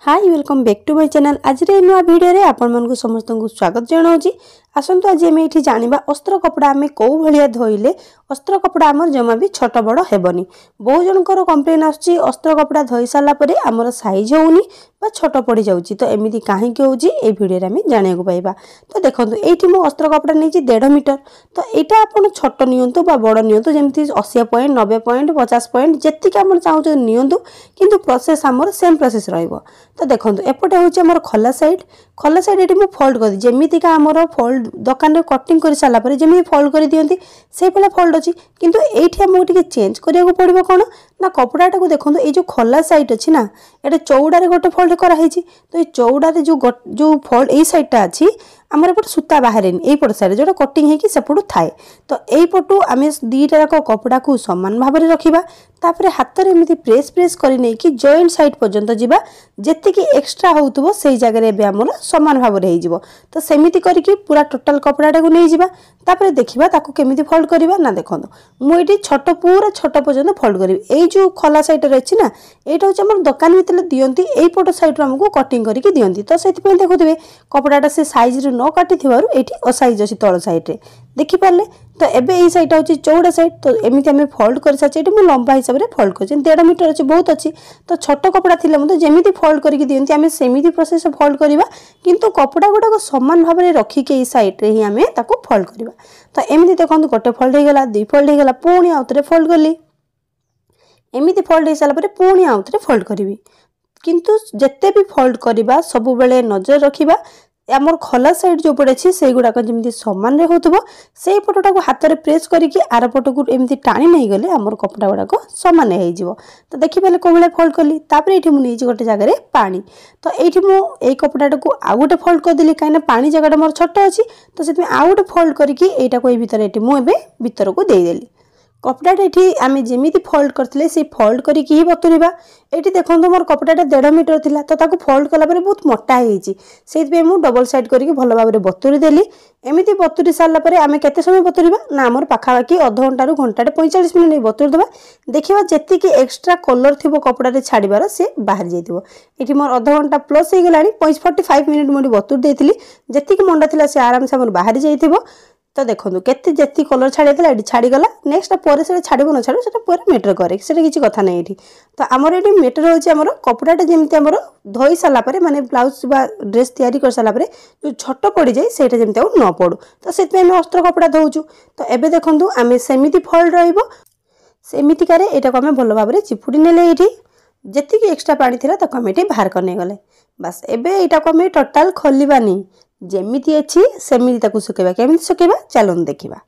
Hi welcome back to my channel. आज रे नुआ वीडियो रे आपण मन को समस्त को स्वागत जणाउची। आसंतु आज एमे एठी जानिबा अस्त्र कपड़ा आमे को भलिया धोइले अस्त्र कपड़ा हमर जमा भी छोट बड़ हेबनी। बहु जनकर कंप्लेन आछी अस्त्र कपड़ा धोई साला परे हमर साइज होउनी बा छोट पड़ी जाउची। तो एमिति काहे के होउची ए वीडियो रे आमे जाने को पाइबा। तो देखंतु एठी मो अस्त्र कपड़ा नेची 1.5 मीटर। तो एटा आपण छोट नियंतु बा बड़ नियंतु जेमति 80 पॉइंट 90 पॉइंट 50 पॉइंट जेति का हमर चाहू नियंतु किंतु प्रोसेस हमर सेम प्रोसेस रहइबो। तो देखंतु एपटे होउची हमर खल्ला साइड एठी मो फोल्ड कर दी जेमिति का हमर फोल्ड दुकान रे कटिंग कर साला परे जेमि फोल्ड कर दियंती से पले फोल्ड अछि। किंतु एठी हमो टिके चेंज करिया को पड़िबो कोन ना कपड़ाटा को देखंतु ए जो खल्ला साइड अछि ना एटा चौड़ा रे गोटे फोल्ड करा हेछि। तो ए चौड़ा रे जो फोल्ड ए साइडटा अछि हमर एपट सूता बाहरेन ए पट साइड जोटा कटिंग हे कि सेपटू थाए। तो एई पटू आमे दीटा जाक कपड़ा को समान भाव में रखिबा। तापरे हाथ रे एमिति प्रेस करि नै कि जॉइंट साइड पर्यंत जिबा जेति कि एक्स्ट्रा होउतबो सेई जगह रे बे हमर समान भाव रे हेजिबो। तो सेमिति करि कि पूरा टोटल कपड़ाटा को नै जिबा। तापरे देखिबा ताको केमिति फोल्ड करिबा ना देखंतु मु एठी छोट पूरा छोट पर्यंत फोल्ड करिबि। एई जो खला साइड रे अछि ना एटा होछ हमर दुकान भितले दियंती एई पट साइड रो हमको कटिंग करि कि दियंती। तो सेति पे देखुथिबे कपड़ाटा से साइज रे न काटी थिबारु एठी असाइज अछि तळ साइड रे देखि पारले। तो एबे एई साइड होछि चौड़ा साइड। तो एमिति हमें फोल्ड कर साचे एठी मु लंबा हिसाब रे फोल्ड करछि 1.5 मीटर अछि बहुत अछि। तो छोट कपड़ा थिले मते जेमिति फोल्ड करि कि दियंती हमें सेमिति प्रोसेस फोल्ड करिबा। किंतु कपड़ा गुडा को समान भाव रे रखि के एई साइड रे ही हमें ताको फोल्ड करिबा। तो एमिति देखंतु गोटे फोल्ड हे गेला दुई फोल्ड हे गेला पुणी आउतरे फोल्ड करली एमिति फोल्ड हे साला परे पुणी आउतरे फोल्ड करिवि। किंतु जत्ते भी फोल्ड करिबा सब बेले नजर रखिबा हमर खला साइड जो पड़े छी सेई गुडा को जेमिति समान रे होतबो सेई पटोटा को हाथ रे प्रेस करिकि आर पटो को एमिति टाणी नै गले हमर कपड़ा गुडा को समान हे जिवो। तो देखि बेले कोबले फोल्ड करली तापरे एठी मु नेछि गोटे जगह रे पानी। तो एठी मु एई कपड़ाटा को आ गोटे फोल्ड कर देली काइना पानी जगहटा मोर छोट अछि। तो सेति आ गोटे फोल्ड करिकि एटा को ए भीतर एठी मु एबे भीतर को देई देली। कपड़ाटा एठी आमे जेमिति फोल्ड करथिले से फोल्ड करिकि ही बतुरिबा। एठी देखंतु मोर कपड़ाटा 1.5 मीटर थिला तो ताको फोल्ड कला परे बहुत मोटा हेछि सेति पे मु डबल साइड करिकि भलो भाबरे बतुरि देली। एमिति बतुरि साला परे आमे केते समय बतुरिबा ना हमर पाखा बाकी आधा घंटा रु घंटाटे 45 मिनिट बतुरि देबा। देखिबा जेति कि एक्स्ट्रा कलर थिबो कपड़ा रे छाडिबार से बाहर जाइतिबो। एठी मोर आधा घंटा प्लस हे गेलानी 45 मिनिट मोडी बतुरि देथिली जेति कि मंडा थिला से आराम से हमर बाहर जाइतिबो। तो देखो केते जेति कलर छाड़ी एटी छाड़ी गला नेक्स्ट पर से छाड़बो न छाड़ो सेटा पर मैटर करे सेटा किछि कथा नै। एठी तो हमर एठी मैटर होछि हमर कपड़ाटा जेमति हमर धोई साला परे माने ब्लाउज बा ड्रेस तयारी कर साला परे जो छोट पड़ी जाय सेटा जेमति न पड़ो। तो सेति हम अस्त्र कपड़ा धोउछु। तो एबे देखंतु आमे सेमिति फोल्ड रहइबो सेमिति करे एटा को हमें भलो भाबरे चिपुडी नेले एठी जेति कि एक्स्ट्रा पानी थिला ताको हम एठी बाहर करने गले बस। एबे एटा को हमें टोटल खोलिबानी जेमिति अछि सेमिति ताकू सुकेबा केमिति सुकेबा चलन देखिबा।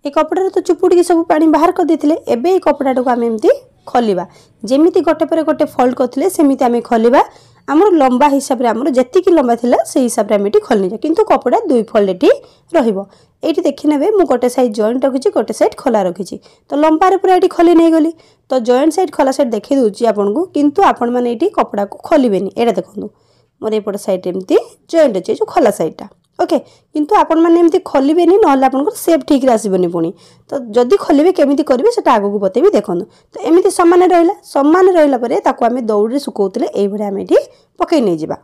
ए कपड़ा रे तो चुपुडी के सब पानी बाहर कर देथिले एबे ए कपड़ाटा को हम एमिति खोलिबा जेमिति गोटे पर गोटे फोल्ड करथिले सेमिति हमें खोलिबा। हमर लंबा हिसाब रे हमर जेति कि लंबा थिला से हिसाब रे हम एठी खोलनि जा किंतु कपड़ा दुई फोल्ड एठी रहिबो। एठी देखि नेबे मु गोटे साइड जॉइंट रखिछि गोटे साइड खोला रखिछि तो लंबा रे पूरा एठी खोली नै गली। तो जॉइंट साइड खोला साइड देखि दोछि आपन को किंतु आपन माने एठी कपड़ा को खोलिबेनी एटा देखंतु मोर एपट साइड एमती जॉइंट अछि जो खला साइडटा ओके। किंतु आपण माने एमती खोलिबेनी नहले आपनकर शेप ठीक रे आसीबनी पुनी। तो जदी खोलिबे केमिति करिवे सेटा आगु को बतेबी देखंतु। तो एमिति समान रहला परे ताको हमें दौड़ रे सुकोउतले एई भडे हमें एठी पकई नै जिबा।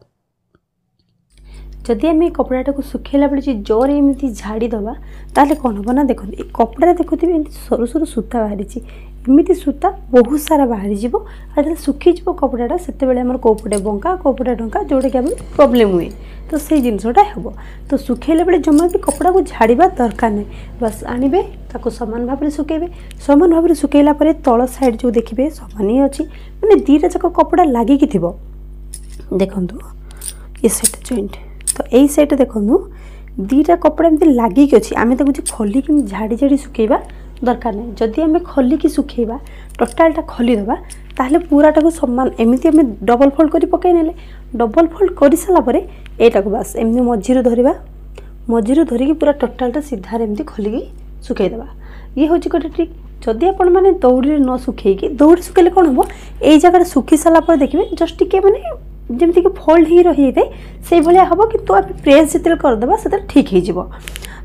जदि हमें कपड़ाटा को सुखेला बेले जोर एमिति झाड़ी दबा ताले कोन होबो ना देखंतु ए कपड़ा देखुथिबे एमिति सरू सरू सूता बाहरिछि एमिति सूता बहुत सारा बाहरी जीवो आ जब सुखी जीवो कपड़ाटा सेते बेले हमर कोपटे बंका कोपटे ढंका जोडे के प्रॉब्लम हुए। तो से जिनसटा हेबो तो सुखेले बेले जम्मा भी कपड़ा को झाड़ीबा दरकार नै बस आनिबे ताको समान भाव रे सुकेबे। समान भाव रे सुकेला परे तळ साइड जो देखिबे समान ही अछि माने दीटा जक कपड़ा लागि कि थिबो देखंतु ए सेट जॉइंट। तो एई साइड देखंतु दीटा कपड़ा एमति लागि कि अछि आमे ताको खोली कि झाड़ी झाड़ी सुकेबा दरकार नहीं। जदि हमें खोली की सुखेबा टोटालटा खोली दबा ताहले पूराटा को समान एमिति हमें डबल फोल्ड करी पकाई नेले डबल फोल्ड करी साला परे एटा को बस एमनि मझिरो धरिबा मझिरो धरि कि पूरा टोटालटा सीधा एमति खोली की सुखाई दबा। ये होची गोटे ट्रिक। जदि आपण माने दौड़ी न सुखै कि दौड़ी सुखेले कोन हो एई जगह सुखी साला परे देखिबे जस्ट टिके माने जेमति कि फोल्ड ही रही जाय से भलिया हबो किंतु आप प्रेस जेतेल कर दबा सेते ठीक हे जिवो।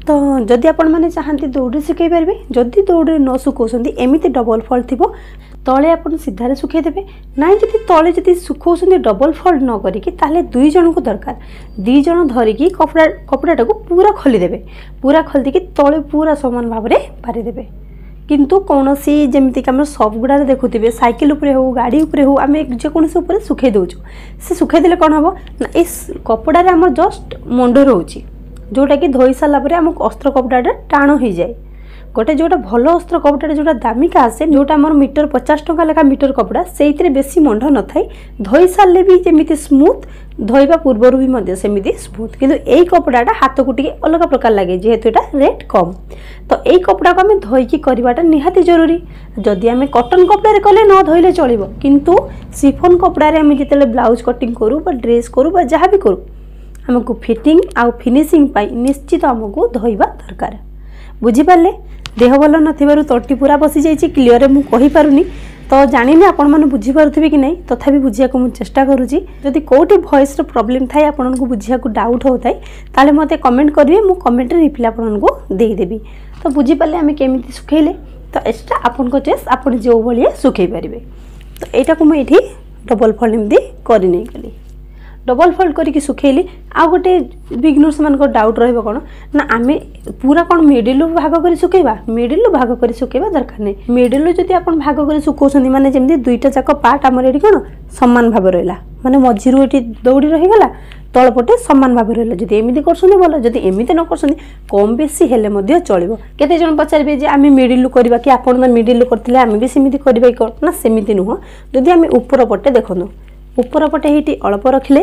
तो जदि आपण माने चाहंती दौड़ी सुखै परबे जदि दौड़ी न सुकोसंती एमिति डबल फोल्ड थिबो तले आपन सीधारे सुखे देबे नाइ जदि तले जदि सुखौछन्ती डबल फोल्ड न करिकि ताले दुई जन को दरकार दुई जन धरिकी कपड़ाटा को पूरा खोली देबे पूरा खोली देकी तले पूरा समान भाव में पारि देबे किंतु कौनसी जमीक आम सब गुड़ा देखुवे साइकिल उपरे हो गाड़ी उपरे हो आम जेकोसी उपर सुखे दौचु से सुखे देले कौन हम ना इस कपड़ारे आम जस्ट मंड रोचे जोटा कि धोई सारापर आम अस्त्र कपड़ाटा टाण हो जाए गोटे जोटा भल अस्त्र कपड़ा जोटा दामिका आसे जोटा आम मीटर 50 टंका लेखा मीटर कपड़ा से बेसी मंड न थाए धोई सारे भी जमी स्मूथ धोइबा पूर्वर भी सेमती स्मूथ किंतु यही कपड़ाटा हाथ को टी अलग प्रकार लगे जेहेतु यहाँ रेट कम तो यही कपड़ा को आम धोईकी करवाटा निहाती जरूरी जदि आम कटन कपड़ा कले न धोइले चलो किंतु सिफन कपड़े आम जिते ब्लाउज कटिंग करूँ ड्रेस करूँ जहाँ भी करूँ आमको फिटिंग आउ फिनिशिंग पाई निश्चित आमको धोइबा दरकार बुझीपारे देह भल न तटी पूरा बसी जाइए क्लीयर मुझे कहीपरूनी तो जानी आपण मैंने बुझीपारे कि नहीं तथापि बुझा को चेष्टा करुँची जदि कौटी भॉइस प्रॉब्लम थाए आपन को बुझा डाउट होता है ताले मते कमेंट करेंगे मु कमेंट रिप्लाई आपन को देदेवी तो बुझीपारे आम केमी सुखेले तो एक्सट्रा आपन को चॉइस आपन जो भाई सुखे पारे तो यहाँ को मुझे डबल फोल्ड एमती कर नहीं गली डबल फोल्ड करके सुखेली आ गोटे बिगनर्स मान डाउट रही कौन ना आम पूरा कौन मिडिल भाग कर सुखेबा मिडिल भाग कर सुखेबा दरकार नहीं मिडिल जदि आप भाग कर सुखौछन्ती माने जमी दुईटा जाक पार्ट आमर ये कौन सामान भाव रहा माने मझीरू ये दौड़ी रहीगला तलपटे सामान भाव रहा जब एमती कर भल जब एमती न कर कम बेसी हेले चलो केते जन पचारे जे आम मिडिल करवा कि आप मिडिल करते आम भी सेमती करवा ना सेमती नुह जदि आम ऊपर पटे देखो ऊपर पटे ये अल्प रखिले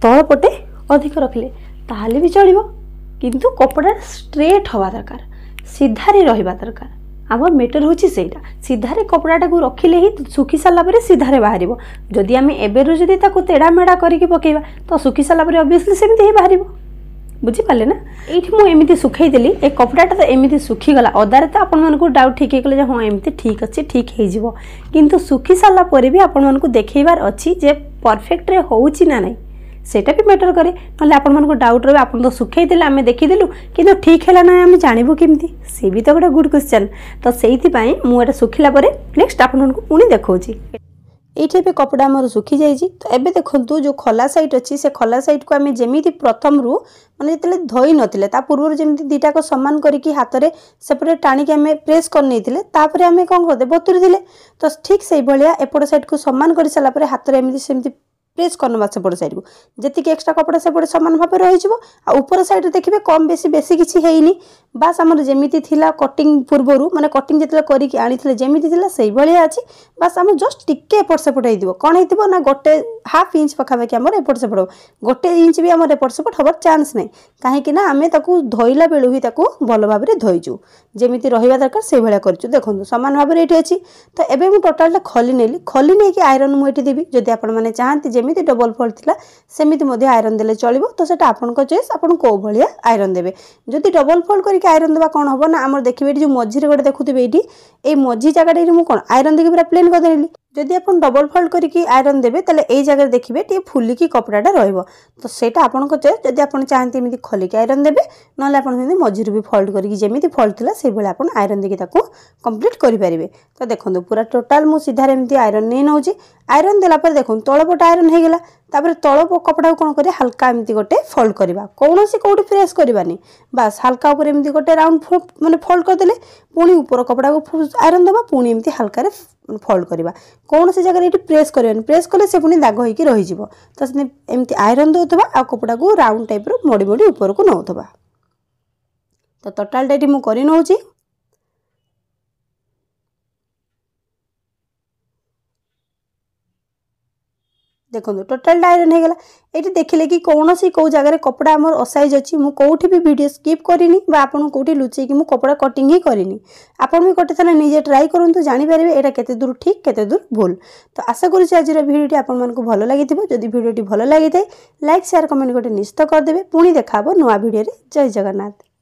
तल पटे अधिक रखिले ताहले भी चलो किंतु कपड़ा स्ट्रेट हवा दरकार सीधारे रहिबा दरकार आम मेटर होची सेटा सीधारे कपड़ाटा को रखिले ही सुखी सारा पर सीधारे बाहर जदि आम एबेरु जदि ताको तेड़ा मेड़ा करके पकेबा तो सुखी सारा पर ऑब्वियसली सेमती ही बाहर बुझीपारे ना ये मुझे सुखई देली ए कपड़ाटा तो एमती सुखीगला अदारे तो आपको डाउट ठीक है हाँ एमती ठीक अच्छे ठीक हो किंतु सुखी सारा पर भी आपको देखबार अच्छी जे परफेक्ट रे होउची ना नहीं सेटा भी मैटर करे ना आपको डाउट रही आप तो सुखई देले आम देखीदेलु कि ठीक है ना आम जानबू केमती सी भी तो गोटे गुड क्वेश्चन तो से मुझे सुखिला नेक्स्ट आपको पुणी देखौची ये कपड़ा आमर सुखी जाइए तो एबे देखंतु जो खला साइड अच्छी से खला साइड को आम जमी प्रथम रू माने जिते धोई नथिले ता पूर्व जमी दीटा सामान करके हाथ में सेपटे टाणी आम प्रेस कर नहीं आम कौन करते बतुरी देले तो ठीक से भाया एपट साइड को सामान कर सारापर हाथ में एमती सेमती प्रेस करना सेपट साइड को जी एक्सट्रा कपड़ा सेपटे सामान भाव रही ऊपर साइड देखिए कम बेसी बेसी किसी है बास आमर जमी थिला कटिंग पूर्वर माने कटिंग जिते करके आनी जमी थिला से भाया अच्छी बास आम जस्ट टिके एपट सेपट हो कौन हो ना गोटे हाफ इंच पखापाखि आम एपट सेपट हो गोटे इंच भी आम एपट सेपट हबार चान्स नहीं कहीं आम धोइला बेलू ही भल भाव में धोईचु जमी रहा दरकार से भाया कर देखो सामान भाव ये अच्छी तो एबे मु टोटाल खली नहीं कि आयरन मुझे देवी जदि आपने चाहती जमी डबल फोल्ड थिला सेमिति आयरन देले चलिबो तो सेटा आपन को चॉइस आपन को भलिया आयरन देबे जदि डबल फोल्ड करके आयरन देबा कोन होबो ना हमर देखिबे जो मझिरे गोटे देखुथिबे एई मझी जगह मु कोन आयरन देके पूरा प्लेन कर देली जदि आप डबल फोल्ड करके आयरन देबे ताले एई जगह देखिबे टी फुलिकी कपड़ाटा रहइबो तो सेटा आपन को चॉइस जदि आपन चाहते एमिति खलिकी आयरन देबे नले आपन सेमिति मझिरे भी फोल्ड करके जेमिति फोल्ड थिला सेइ भली आपन आयरन देके ताको कंप्लीट करि परिबे तो देखंतु पूरा टोटल मु सीधा एमिति आयरन नै नउची आयरन देला पर देखो तळपट आयरन हे गेला तापर तळ कपड़ा को कोन करे हल्का एमिति गोटे फोल्ड करबा कोनोसी कोठी प्रेस करबानी बस हल्का ऊपर एमिति गोटे राउंड माने फोल्ड कर देले पुनी ऊपर कपड़ा को आयरन देबा पुनी एमिति हल्का रे फोल्ड करबा कोनोसी जगह एटी प्रेस करबानी प्रेस कले से पुनी दाग होई कि रहि जिवो तो से एमिति आयरन दोथबा आ कपड़ा को राउंड टाइप रो मोडी मोडी ऊपर को नउथबा तो टोटल डेटी मु करि नउची देखो टोटाल आयरन हो गला ये देखिले कि कौन सी कौ जगह कपड़ा आमर असाइज अच्छी मु कौटी भी वीडियो स्किप करिनी बा आपन कौटी लुचै कि मु कपड़ा कटिंग ही करिनी आपन भी गोटे थरा निजे ट्राई करंतु जानि पारिबे एटा केते दूर ठीक केते दूर भूल तो आशा करूछि आज वीडियोटी आपन मन को भलो लागिथिबो जदि वीडियोटी भलो लागिथाय लाइक शेयर कमेंट गोटे निश्चित कर देबे पुणी देखाबो नुवा वीडियो रे जय जगन्नाथ।